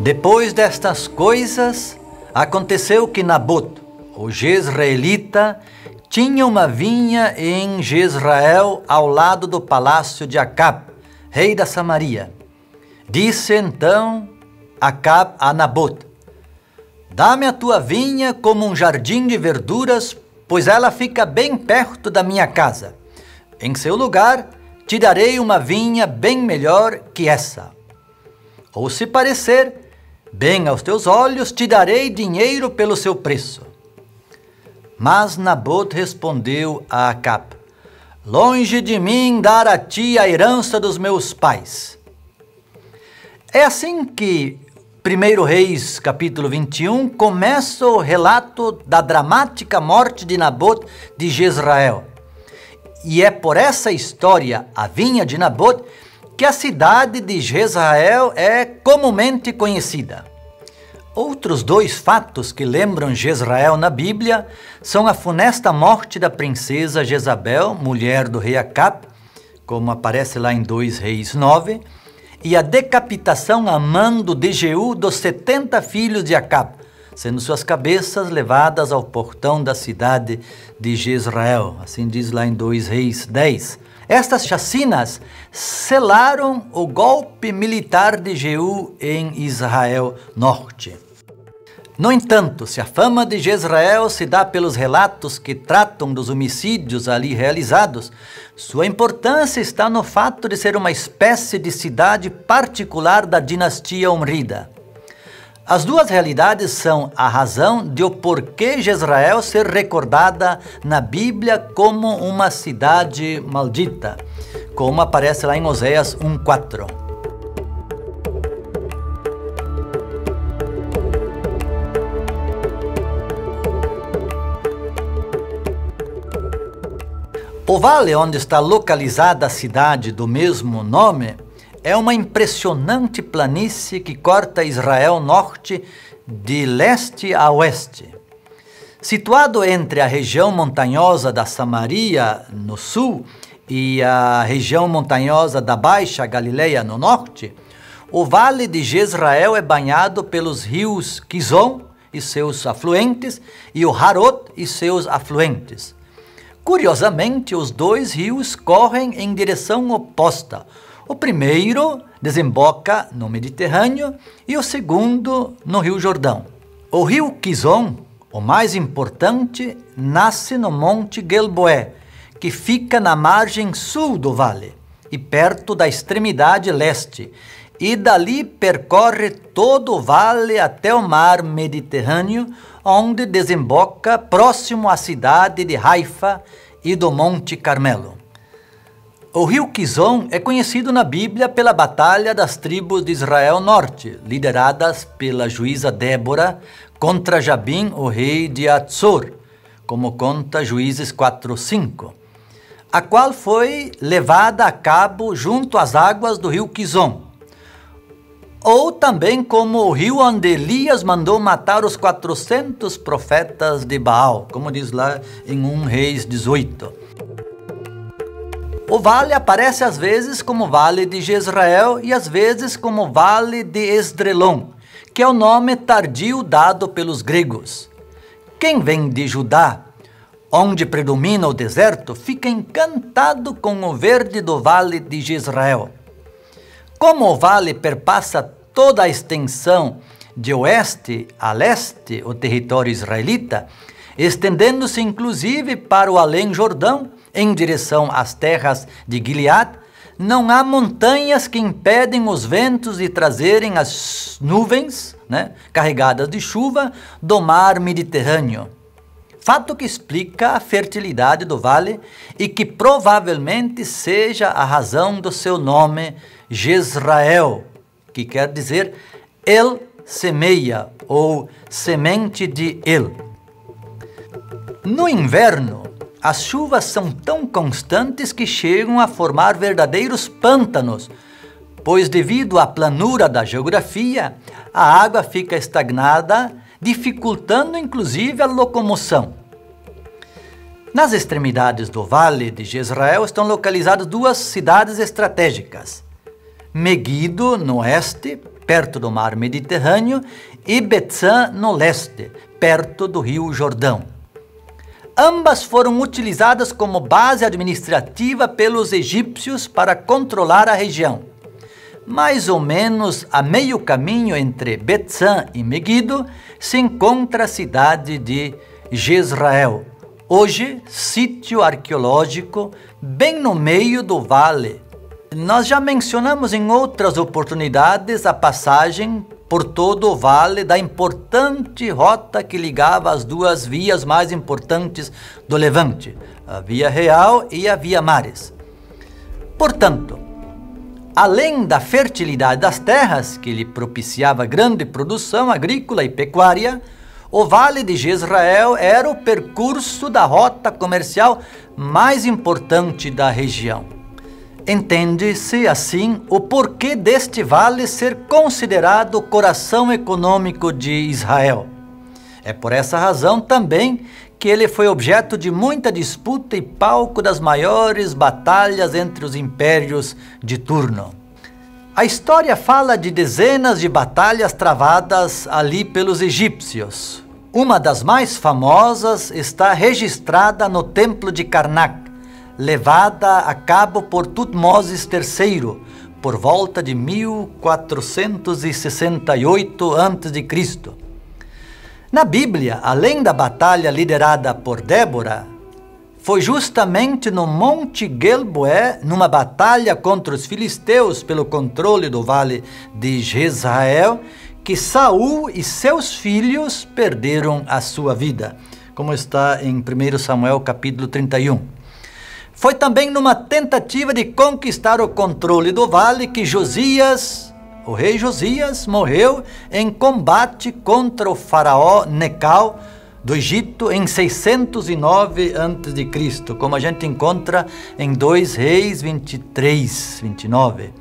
Depois destas coisas, aconteceu que Nabote, o jezreelita, tinha uma vinha em Jezreel ao lado do palácio de Acabe, rei da Samaria. Disse então Acabe a Nabote: dá-me a tua vinha como um jardim de verduras, pois ela fica bem perto da minha casa. Em seu lugar, te darei uma vinha bem melhor que essa. Ou se parecer bem aos teus olhos, te darei dinheiro pelo seu preço. Mas Nabote respondeu a Acabe: longe de mim dar a ti a herança dos meus pais. É assim que 1 Reis, capítulo 21, começa o relato da dramática morte de Nabote de Jezreel. E é por essa história, a vinha de Nabote, que a cidade de Jezreel é comumente conhecida. Outros dois fatos que lembram Jezreel na Bíblia são a funesta morte da princesa Jezabel, mulher do rei Acabe, como aparece lá em 2 Reis 9, e a decapitação a mando de Jeú dos 70 filhos de Acabe, sendo suas cabeças levadas ao portão da cidade de Jezreel, assim diz lá em 2 Reis 10. Estas chacinas selaram o golpe militar de Jeú em Israel Norte. No entanto, se a fama de Jezreel se dá pelos relatos que tratam dos homicídios ali realizados, sua importância está no fato de ser uma espécie de cidade particular da dinastia Omrida. As duas realidades são a razão de o porquê Jezreel ser recordada na Bíblia como uma cidade maldita, como aparece lá em Oséias 1:4. O vale onde está localizada a cidade do mesmo nome é uma impressionante planície que corta Israel Norte de leste a oeste. Situado entre a região montanhosa da Samaria, no sul, e a região montanhosa da Baixa Galileia, no norte, o vale de Jezreel é banhado pelos rios Quizon e seus afluentes e o Harod e seus afluentes. Curiosamente, os dois rios correm em direção oposta. O primeiro desemboca no Mediterrâneo e o segundo no Rio Jordão. O rio Quizon, o mais importante, nasce no Monte Gelboé, que fica na margem sul do vale e perto da extremidade leste, e dali percorre todo o vale até o mar Mediterrâneo, onde desemboca próximo à cidade de Haifa e do Monte Carmelo. O rio Quizon é conhecido na Bíblia pela batalha das tribos de Israel Norte, lideradas pela juíza Débora contra Jabim, o rei de Atzor, como conta Juízes 4:5, a qual foi levada a cabo junto às águas do rio Quizon, ou também como o rio onde Elias mandou matar os 400 profetas de Baal, como diz lá em 1 Reis 18. O vale aparece às vezes como Vale de Jezreel e às vezes como Vale de Esdrelon, que é o nome tardio dado pelos gregos. Quem vem de Judá, onde predomina o deserto, fica encantado com o verde do Vale de Jezreel. Como o vale perpassa toda a extensão de oeste a leste, o território israelita, estendendo-se inclusive para o além-Jordão, em direção às terras de Gilead, não há montanhas que impedem os ventos de trazerem as nuvens, carregadas de chuva, do mar Mediterrâneo. Fato que explica a fertilidade do vale e que provavelmente seja a razão do seu nome Jezreel, que quer dizer El semeia, ou semente de El. No inverno, as chuvas são tão constantes que chegam a formar verdadeiros pântanos, pois devido à planura da geografia, a água fica estagnada, dificultando inclusive a locomoção. Nas extremidades do Vale de Jezreel estão localizadas duas cidades estratégicas: Meguido, no oeste, perto do mar Mediterrâneo, e Betzã, no leste, perto do rio Jordão. Ambas foram utilizadas como base administrativa pelos egípcios para controlar a região. Mais ou menos a meio caminho entre Betzã e Meguido se encontra a cidade de Jezreel, hoje sítio arqueológico bem no meio do vale. Nós já mencionamos em outras oportunidades a passagem por todo o vale da importante rota que ligava as duas vias mais importantes do Levante, a Via Real e a Via Maris. Portanto, além da fertilidade das terras, que lhe propiciava grande produção agrícola e pecuária, o Vale de Jezreel era o percurso da rota comercial mais importante da região. Entende-se, assim, o porquê deste vale ser considerado o coração econômico de Israel. É por essa razão também que ele foi objeto de muita disputa e palco das maiores batalhas entre os impérios de turno. A história fala de dezenas de batalhas travadas ali pelos egípcios. Uma das mais famosas está registrada no Templo de Karnak, levada a cabo por Tutmoses III, por volta de 1468 a.C. Na Bíblia, além da batalha liderada por Débora, foi justamente no Monte Gilboé, numa batalha contra os filisteus pelo controle do Vale de Jezreel, que Saul e seus filhos perderam a sua vida, como está em 1 Samuel capítulo 31. Foi também numa tentativa de conquistar o controle do vale que Josias, o rei Josias, morreu em combate contra o faraó Necal do Egito em 609 a.C., como a gente encontra em 2 Reis 23, 29.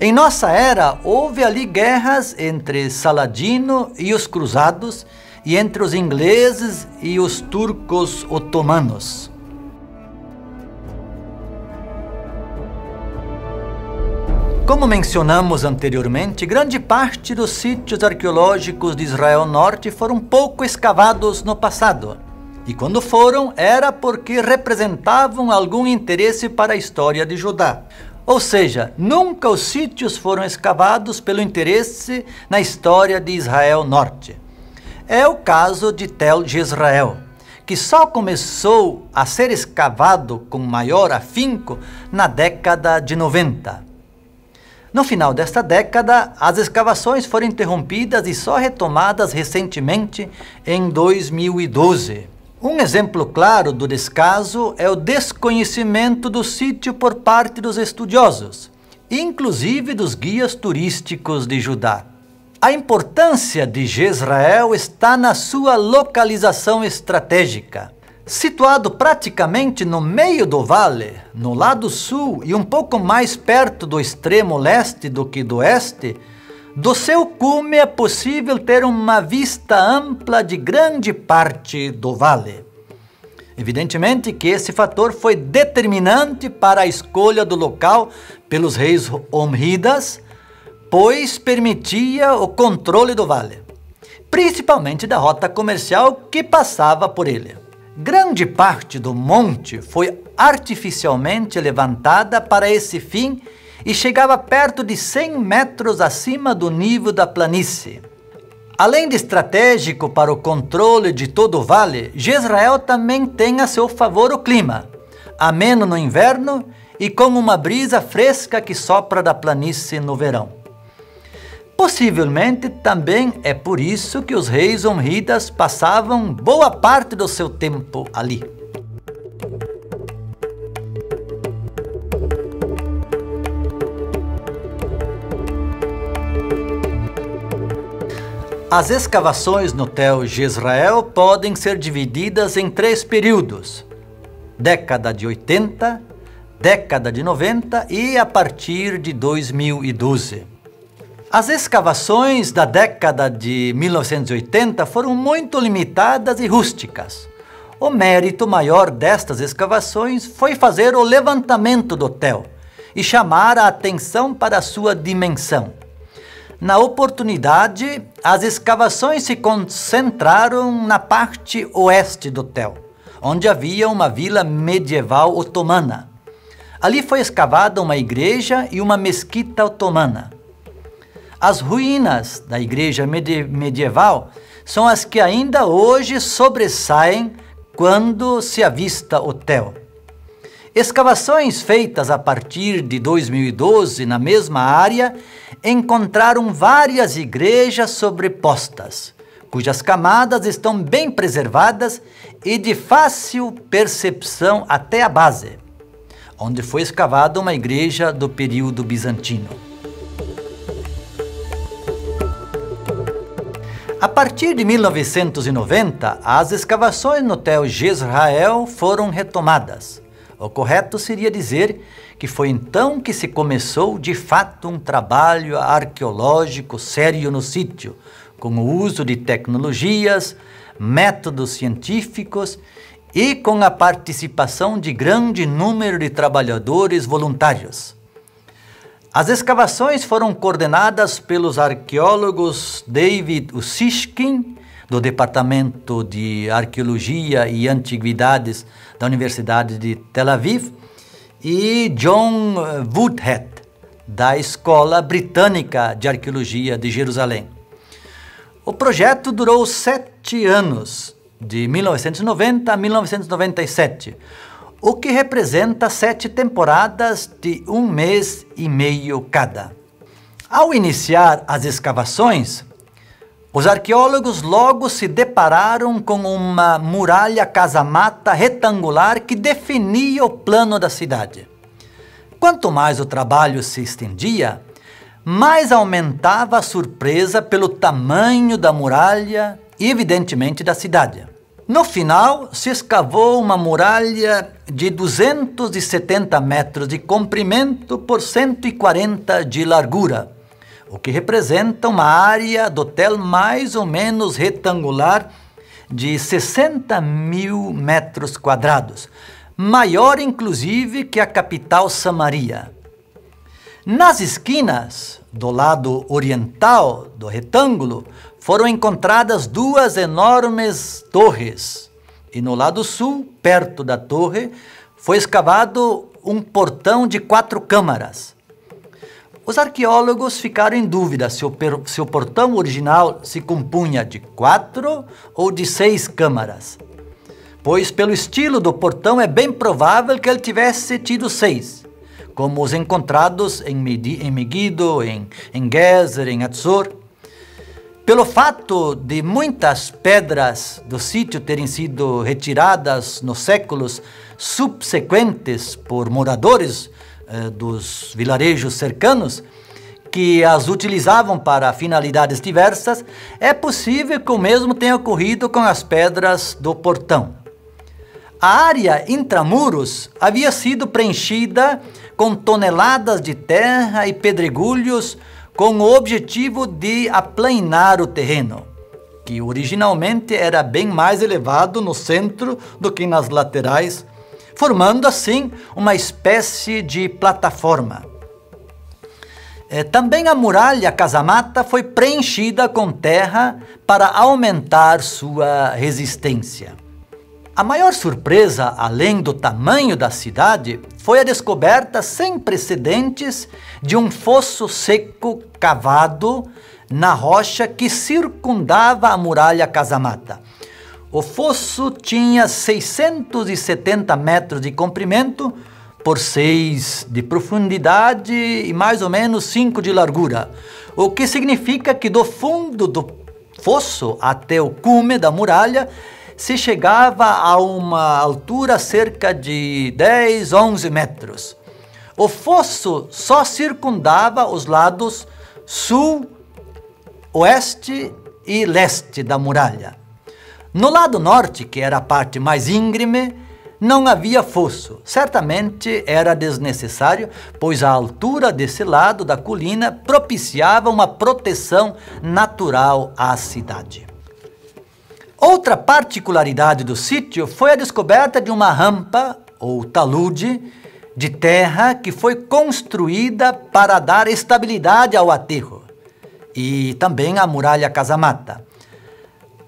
Em nossa era, houve ali guerras entre Saladino e os cruzados e entre os ingleses e os turcos otomanos. Como mencionamos anteriormente, grande parte dos sítios arqueológicos de Israel Norte foram pouco escavados no passado. E quando foram, era porque representavam algum interesse para a história de Judá. Ou seja, nunca os sítios foram escavados pelo interesse na história de Israel Norte. É o caso de Tel Jezreel, que só começou a ser escavado com maior afinco na década de 90. No final desta década, as escavações foram interrompidas e só retomadas recentemente em 2012. Um exemplo claro do descaso é o desconhecimento do sítio por parte dos estudiosos, inclusive dos guias turísticos de Judá. A importância de Jezreel está na sua localização estratégica. Situado praticamente no meio do vale, no lado sul e um pouco mais perto do extremo leste do que do oeste, do seu cume é possível ter uma vista ampla de grande parte do vale. Evidentemente que esse fator foi determinante para a escolha do local pelos reis omridas, pois permitia o controle do vale, principalmente da rota comercial que passava por ele. Grande parte do monte foi artificialmente levantada para esse fim e chegava perto de 100 metros acima do nível da planície. Além de estratégico para o controle de todo o vale, Jezreel também tem a seu favor o clima, ameno no inverno e com uma brisa fresca que sopra da planície no verão. Possivelmente também é por isso que os reis omridas passavam boa parte do seu tempo ali. As escavações no Tel Jezreel podem ser divididas em 3 períodos: década de 80, década de 90 e a partir de 2012. As escavações da década de 1980 foram muito limitadas e rústicas. O mérito maior destas escavações foi fazer o levantamento do Tel e chamar a atenção para a sua dimensão. Na oportunidade, as escavações se concentraram na parte oeste do Tel, onde havia uma vila medieval otomana. Ali foi escavada uma igreja e uma mesquita otomana. As ruínas da igreja medieval são as que ainda hoje sobressaem quando se avista o Tel. Escavações feitas a partir de 2012 na mesma área encontraram várias igrejas sobrepostas, cujas camadas estão bem preservadas e de fácil percepção até a base, onde foi escavada uma igreja do período bizantino. A partir de 1990, as escavações no Tel Jezreel foram retomadas. O correto seria dizer que foi então que se começou de fato um trabalho arqueológico sério no sítio, com o uso de tecnologias, métodos científicos e com a participação de grande número de trabalhadores voluntários. As escavações foram coordenadas pelos arqueólogos David Ussishkin, do Departamento de Arqueologia e Antiguidades da Universidade de Tel Aviv, e John Woodhead, da Escola Britânica de Arqueologia de Jerusalém. O projeto durou 7 anos, de 1990 a 1997, o que representa 7 temporadas de 1 mês e meio cada. Ao iniciar as escavações, os arqueólogos logo se depararam com uma muralha casamata retangular que definia o plano da cidade. Quanto mais o trabalho se estendia, mais aumentava a surpresa pelo tamanho da muralha e, evidentemente, da cidade. No final, se escavou uma muralha de 270 metros de comprimento por 140 de largura, o que representa uma área do Tel mais ou menos retangular de 60.000 metros quadrados, maior inclusive que a capital Samaria. Nas esquinas, do lado oriental do retângulo, foram encontradas 2 enormes torres, e no lado sul, perto da torre, foi escavado um portão de 4 câmaras. Os arqueólogos ficaram em dúvida se o portão original se compunha de 4 ou de 6 câmaras, pois pelo estilo do portão é bem provável que ele tivesse tido 6, como os encontrados em Megiddo, em Gezer, em Hatzor. Pelo fato de muitas pedras do sítio terem sido retiradas nos séculos subsequentes por moradores dos vilarejos cercanos, que as utilizavam para finalidades diversas, é possível que o mesmo tenha ocorrido com as pedras do portão. A área intramuros havia sido preenchida com toneladas de terra e pedregulhos com o objetivo de aplanar o terreno, que originalmente era bem mais elevado no centro do que nas laterais, formando assim uma espécie de plataforma. Também a muralha casamata foi preenchida com terra para aumentar sua resistência. A maior surpresa, além do tamanho da cidade, foi a descoberta sem precedentes de um fosso seco cavado na rocha que circundava a muralha casamata. O fosso tinha 670 metros de comprimento por 6 de profundidade e mais ou menos 5 de largura, o que significa que do fundo do fosso até o cume da muralha se chegava a uma altura cerca de 10, 11 metros. O fosso só circundava os lados sul, oeste e leste da muralha. No lado norte, que era a parte mais íngreme, não havia fosso. Certamente era desnecessário, pois a altura desse lado da colina propiciava uma proteção natural à cidade. Outra particularidade do sítio foi a descoberta de uma rampa, ou talude, de terra que foi construída para dar estabilidade ao aterro e também à muralha casamata.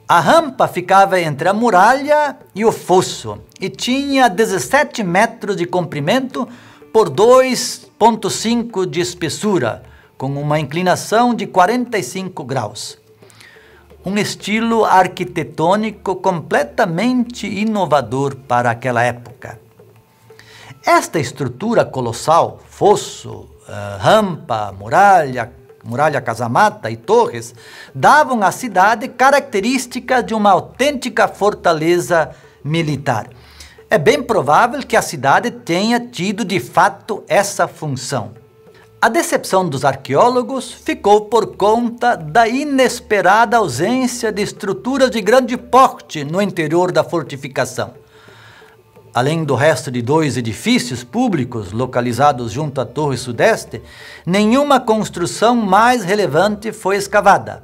A rampa ficava entre a muralha e o fosso e tinha 17 metros de comprimento por 2,5 de espessura, com uma inclinação de 45 graus. Um estilo arquitetônico completamente inovador para aquela época. Esta estrutura colossal, fosso, rampa, muralha casamata e torres, davam à cidade características de uma autêntica fortaleza militar. É bem provável que a cidade tenha tido de fato essa função. A decepção dos arqueólogos ficou por conta da inesperada ausência de estruturas de grande porte no interior da fortificação. Além do resto de 2 edifícios públicos localizados junto à Torre Sudeste, nenhuma construção mais relevante foi escavada.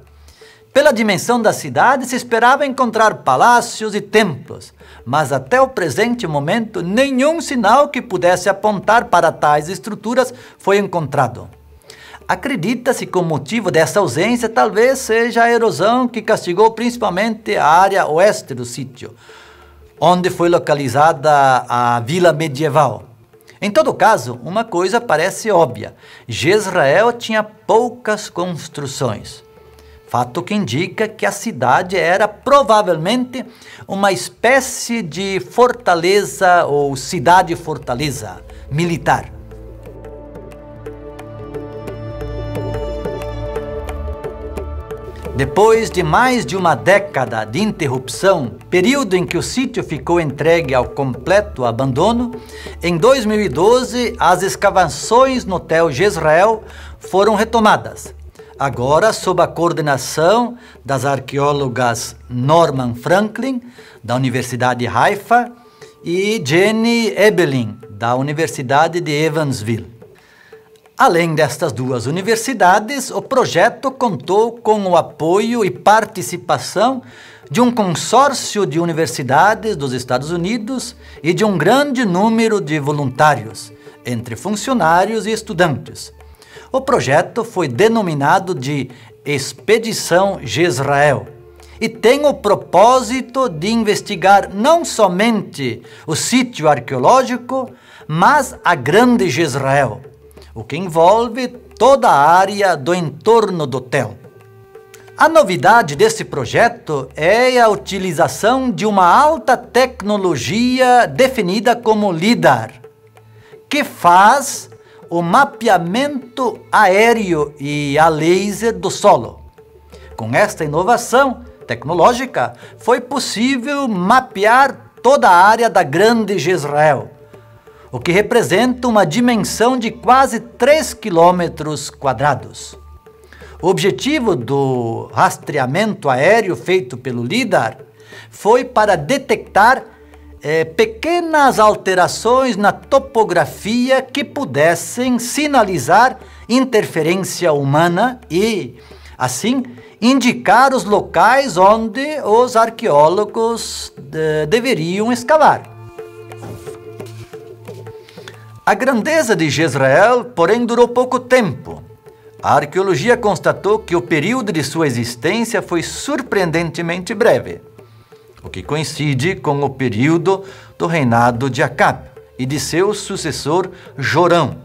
Pela dimensão da cidade, se esperava encontrar palácios e templos, mas até o presente momento, nenhum sinal que pudesse apontar para tais estruturas foi encontrado. Acredita-se que o motivo dessa ausência talvez seja a erosão que castigou principalmente a área oeste do sítio, onde foi localizada a vila medieval. Em todo caso, uma coisa parece óbvia: Jezreel tinha poucas construções. Fato que indica que a cidade era provavelmente uma espécie de fortaleza ou cidade-fortaleza militar. Depois de mais de uma década de interrupção, período em que o sítio ficou entregue ao completo abandono, em 2012 as escavações no Tel Jezreel foram retomadas, agora sob a coordenação das arqueólogas Norman Franklin, da Universidade Haifa, e Jenny Ebelin, da Universidade de Evansville. Além destas 2 universidades, o projeto contou com o apoio e participação de um consórcio de universidades dos Estados Unidos e de um grande número de voluntários, entre funcionários e estudantes. O projeto foi denominado de Expedição Jezreel e tem o propósito de investigar não somente o sítio arqueológico, mas a Grande Jezreel, o que envolve toda a área do entorno do Tel. A novidade desse projeto é a utilização de uma alta tecnologia definida como LIDAR, que faz o mapeamento aéreo e a laser do solo. Com esta inovação tecnológica, foi possível mapear toda a área da Grande Jezreel, o que representa uma dimensão de quase 3 quilômetros quadrados. O objetivo do rastreamento aéreo feito pelo LIDAR foi para detectar pequenas alterações na topografia que pudessem sinalizar interferência humana e, assim, indicar os locais onde os arqueólogos deveriam escavar. A grandeza de Jezreel, porém, durou pouco tempo. A arqueologia constatou que o período de sua existência foi surpreendentemente breve, o que coincide com o período do reinado de Acabe e de seu sucessor Jorão.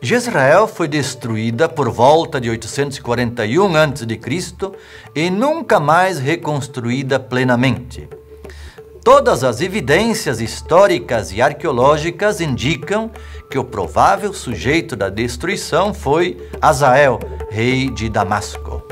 Jezreel foi destruída por volta de 841 a.C. e nunca mais reconstruída plenamente. Todas as evidências históricas e arqueológicas indicam que o provável sujeito da destruição foi Hazael, rei de Damasco.